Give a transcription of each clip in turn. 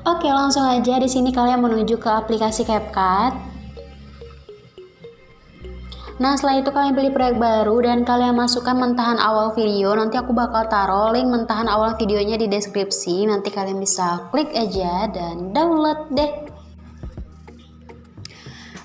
Oke, langsung aja di sini kalian menuju ke aplikasi CapCut. Nah, setelah itu kalian pilih proyek baru dan kalian masukkan mentahan awal video. Nanti aku bakal taruh link mentahan awal videonya di deskripsi. Nanti kalian bisa klik aja dan download deh.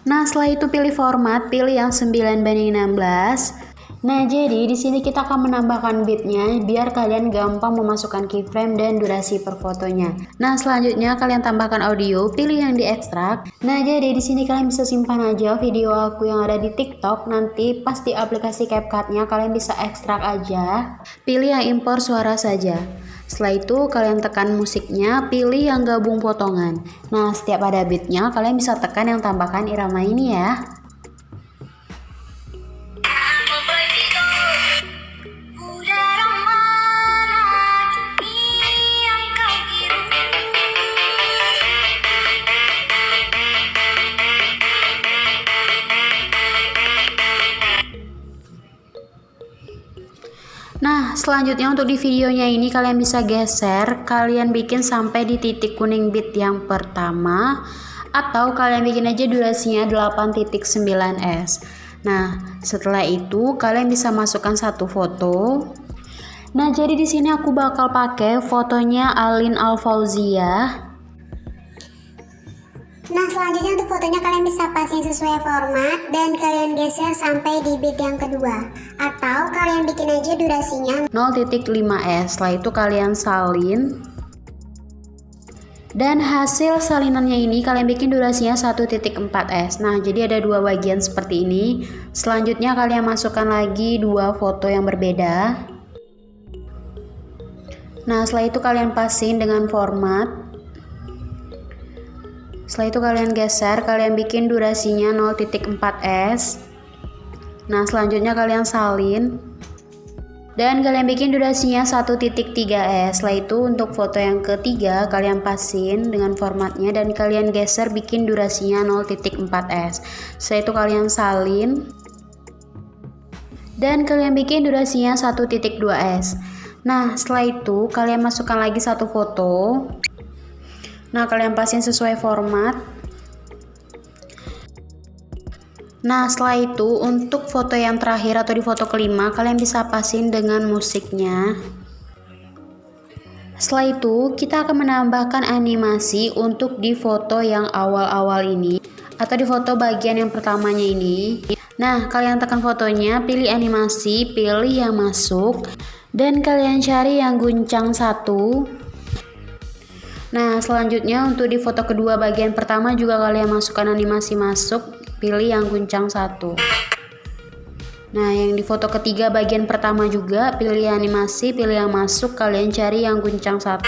Nah, setelah itu pilih format, pilih yang 9:16. Nah, jadi di sini kita akan menambahkan bitnya biar kalian gampang memasukkan keyframe dan durasi per fotonya. Nah, selanjutnya kalian tambahkan audio, pilih yang diekstrak. Nah, jadi di sini kalian bisa simpan aja video aku yang ada di TikTok. Nanti pas di aplikasi CapCut-nya kalian bisa ekstrak aja. Pilih yang impor suara saja. Setelah itu kalian tekan musiknya, pilih yang gabung potongan. Nah, setiap ada beatnya kalian bisa tekan yang tambahkan irama ini ya. Nah, selanjutnya untuk di videonya ini kalian bisa geser, kalian bikin sampai di titik kuning bit yang pertama, atau kalian bikin aja durasinya 8.9s. Nah, setelah itu kalian bisa masukkan satu foto. Nah, jadi di sini aku bakal pakai fotonya Alin Alfauzia. Nah, selanjutnya untuk fotonya kalian bisa pasang sesuai format dan kalian geser sampai di bit yang kedua, atau kalian bikin aja durasinya 0.5s. Setelah itu kalian salin, dan hasil salinannya ini kalian bikin durasinya 1.4s. Nah, jadi ada dua bagian seperti ini. Selanjutnya kalian masukkan lagi dua foto yang berbeda. Nah, setelah itu kalian pasang dengan format. Setelah itu kalian geser, kalian bikin durasinya 0.4s. Nah, selanjutnya kalian salin dan kalian bikin durasinya 1.3s. Setelah itu untuk foto yang ketiga kalian pasin dengan formatnya dan kalian geser bikin durasinya 0.4s. Setelah itu kalian salin dan kalian bikin durasinya 1.2s. Nah, setelah itu kalian masukkan lagi satu foto. Nah, kalian pasin sesuai format. Nah, setelah itu untuk foto yang terakhir atau di foto kelima kalian bisa pasin dengan musiknya. Setelah itu kita akan menambahkan animasi untuk di foto yang awal-awal ini atau di foto bagian yang pertamanya ini. Nah, kalian tekan fotonya, pilih animasi, pilih yang masuk dan kalian cari yang guncang 1. Nah, selanjutnya untuk di foto kedua bagian pertama juga kalian masukkan animasi masuk, pilih yang guncang 1. Nah, yang di foto ketiga bagian pertama juga pilih animasi, pilih yang masuk, kalian cari yang guncang 1.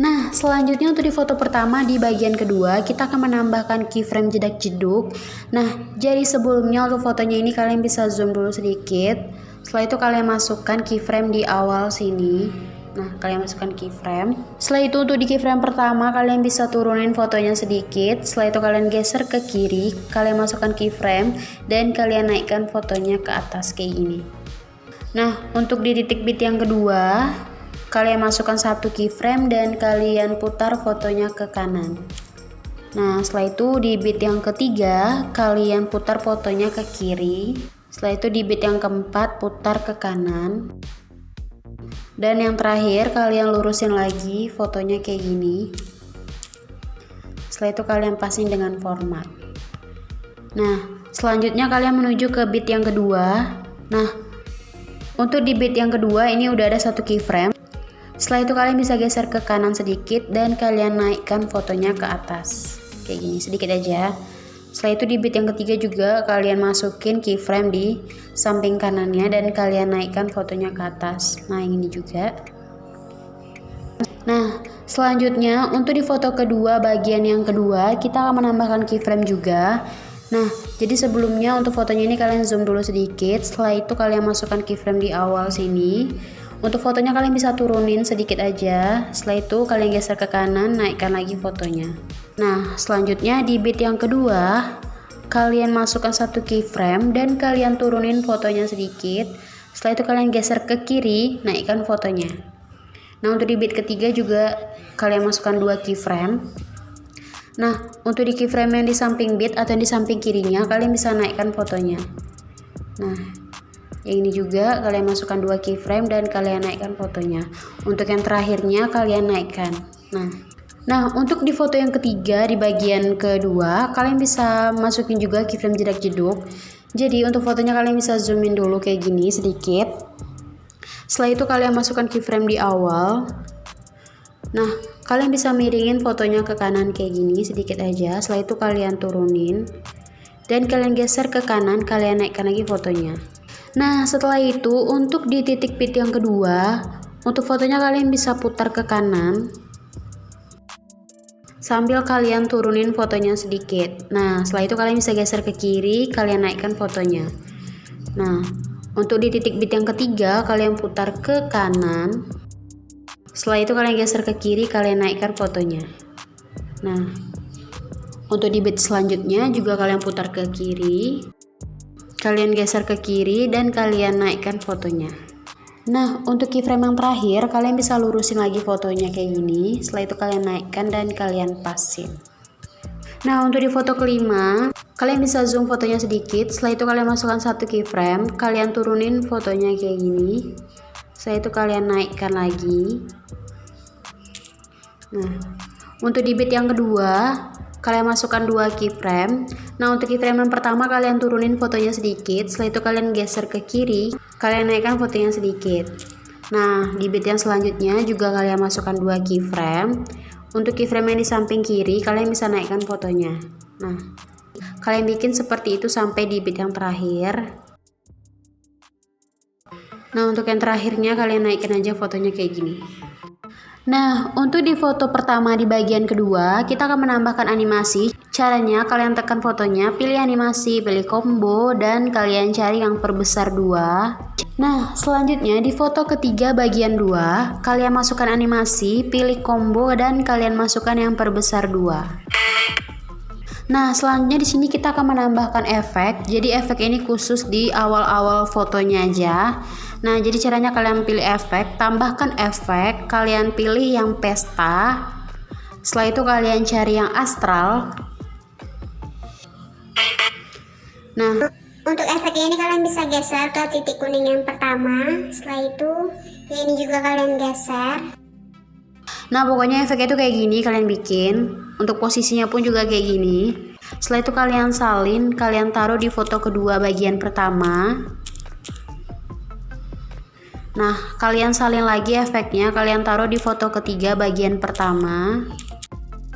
Nah, selanjutnya untuk di foto pertama di bagian kedua kita akan menambahkan keyframe jedak jeduk. Nah, jadi sebelumnya untuk fotonya ini kalian bisa zoom dulu sedikit. Setelah itu kalian masukkan keyframe di awal sini. Nah, kalian masukkan keyframe. Setelah itu untuk di keyframe pertama kalian bisa turunin fotonya sedikit. Setelah itu kalian geser ke kiri, kalian masukkan keyframe dan kalian naikkan fotonya ke atas kayak gini. Nah, untuk di titik bit yang kedua kalian masukkan satu keyframe dan kalian putar fotonya ke kanan. Nah, setelah itu di bit yang ketiga kalian putar fotonya ke kiri. Setelah itu di bit yang keempat putar ke kanan. Dan yang terakhir kalian lurusin lagi fotonya kayak gini. Setelah itu kalian pasin dengan format. Nah, selanjutnya kalian menuju ke bit yang kedua. Nah, untuk di bit yang kedua ini udah ada satu keyframe. Setelah itu kalian bisa geser ke kanan sedikit dan kalian naikkan fotonya ke atas kayak gini sedikit aja. Setelah itu di bit yang ketiga juga kalian masukin keyframe di samping kanannya dan kalian naikkan fotonya ke atas. Nah, ini juga. Nah, selanjutnya untuk di foto kedua bagian yang kedua kita akan menambahkan keyframe juga. Nah, jadi sebelumnya untuk fotonya ini kalian zoom dulu sedikit. Setelah itu kalian masukkan keyframe di awal sini. Untuk fotonya kalian bisa turunin sedikit aja. Setelah itu kalian geser ke kanan, naikkan lagi fotonya. Nah, selanjutnya di bit yang kedua kalian masukkan satu keyframe dan kalian turunin fotonya sedikit. Setelah itu kalian geser ke kiri, naikkan fotonya. Nah, untuk di bit ketiga juga kalian masukkan 2 keyframe. Nah, untuk di keyframe yang di samping bit atau yang di samping kirinya kalian bisa naikkan fotonya. Nah, yang ini juga kalian masukkan 2 keyframe dan kalian naikkan fotonya. Untuk yang terakhirnya kalian naikkan. Nah, untuk di foto yang ketiga di bagian kedua kalian bisa masukin juga keyframe jedak jeduk. Jadi untuk fotonya kalian bisa zoom in dulu kayak gini sedikit. Setelah itu kalian masukkan keyframe di awal. Nah, kalian bisa miringin fotonya ke kanan kayak gini sedikit aja. Setelah itu kalian turunin dan kalian geser ke kanan, kalian naikkan lagi fotonya. Nah, setelah itu untuk di titik bit yang kedua, untuk fotonya kalian bisa putar ke kanan sambil kalian turunin fotonya sedikit. Nah, setelah itu kalian bisa geser ke kiri, kalian naikkan fotonya. Nah, untuk di titik bit yang ketiga kalian putar ke kanan. Setelah itu kalian geser ke kiri, kalian naikkan fotonya. Nah, untuk di bit selanjutnya juga kalian putar ke kiri. Kalian geser ke kiri dan kalian naikkan fotonya. Nah, untuk keyframe yang terakhir kalian bisa lurusin lagi fotonya kayak gini. Setelah itu kalian naikkan dan kalian pasin. Nah, untuk di foto kelima kalian bisa zoom fotonya sedikit. Setelah itu kalian masukkan satu keyframe, kalian turunin fotonya kayak gini. Setelah itu kalian naikkan lagi. Nah, untuk di bit yang kedua kalian masukkan 2 keyframe. Nah, untuk keyframe yang pertama kalian turunin fotonya sedikit. Setelah itu kalian geser ke kiri, kalian naikkan fotonya sedikit. Nah, di bit yang selanjutnya juga kalian masukkan 2 keyframe. Untuk keyframe yang di samping kiri kalian bisa naikkan fotonya. Nah, kalian bikin seperti itu sampai di bit yang terakhir. Nah, untuk yang terakhirnya kalian naikkan aja fotonya kayak gini. Nah, untuk di foto pertama di bagian kedua kita akan menambahkan animasi. Caranya kalian tekan fotonya, pilih animasi, pilih combo, dan kalian cari yang perbesar 2. Nah, selanjutnya di foto ketiga bagian 2 kalian masukkan animasi, pilih combo, dan kalian masukkan yang perbesar 2. Nah, selanjutnya di sini kita akan menambahkan efek. Jadi efek ini khusus di awal-awal fotonya aja. Nah, jadi caranya kalian pilih efek, tambahkan efek, kalian pilih yang pesta. Setelah itu kalian cari yang astral. Nah, untuk efek ini kalian bisa geser ke titik kuning yang pertama. Setelah itu yang ini juga kalian geser. nah pokoknya efeknya itu kayak gini kalian bikin. Untuk posisinya pun juga kayak gini. Setelah itu kalian salin, kalian taruh di foto kedua bagian pertama. Nah, kalian salin lagi efeknya, kalian taruh di foto ketiga bagian pertama.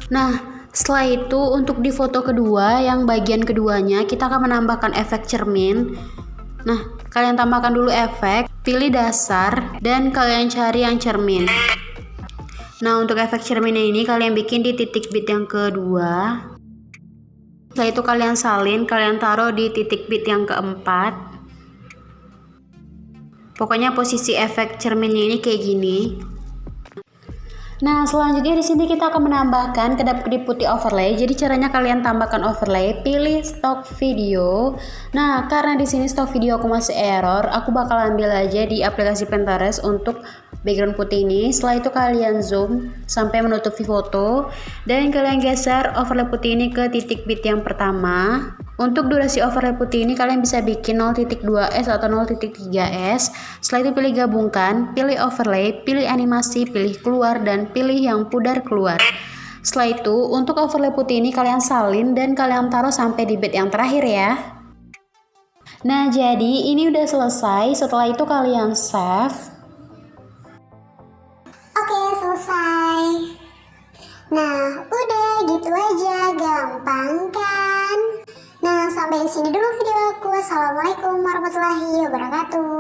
Nah, setelah itu untuk di foto kedua yang bagian keduanya kita akan menambahkan efek cermin. Nah, kalian tambahkan dulu efek, pilih dasar, dan kalian cari yang cermin. Nah, untuk efek cerminnya ini kalian bikin di titik bit yang kedua. Setelah itu kalian salin, kalian taruh di titik bit yang keempat. Pokoknya posisi efek cerminnya ini kayak gini. Nah, selanjutnya di sini kita akan menambahkan kedap-kedip putih overlay. Jadi caranya kalian tambahkan overlay, pilih stock video. Nah, karena di sini stock video aku masih error, aku bakal ambil aja di aplikasi Pinterest untuk background putih ini. Setelah itu kalian zoom sampai menutupi foto dan kalian geser overlay putih ini ke titik bit yang pertama. Untuk durasi overlay putih ini kalian bisa bikin 0.2s atau 0.3s. Setelah itu pilih gabungkan, pilih overlay, pilih animasi, pilih keluar, dan pilih yang pudar keluar. Setelah itu untuk overlay putih ini kalian salin dan kalian taruh sampai di bit yang terakhir ya. Nah, jadi ini udah selesai. Setelah itu kalian save. Oke, selesai. Nah, udah gitu aja, gampang kan? Nah, sampai sini dulu video aku. Assalamualaikum warahmatullahi wabarakatuh.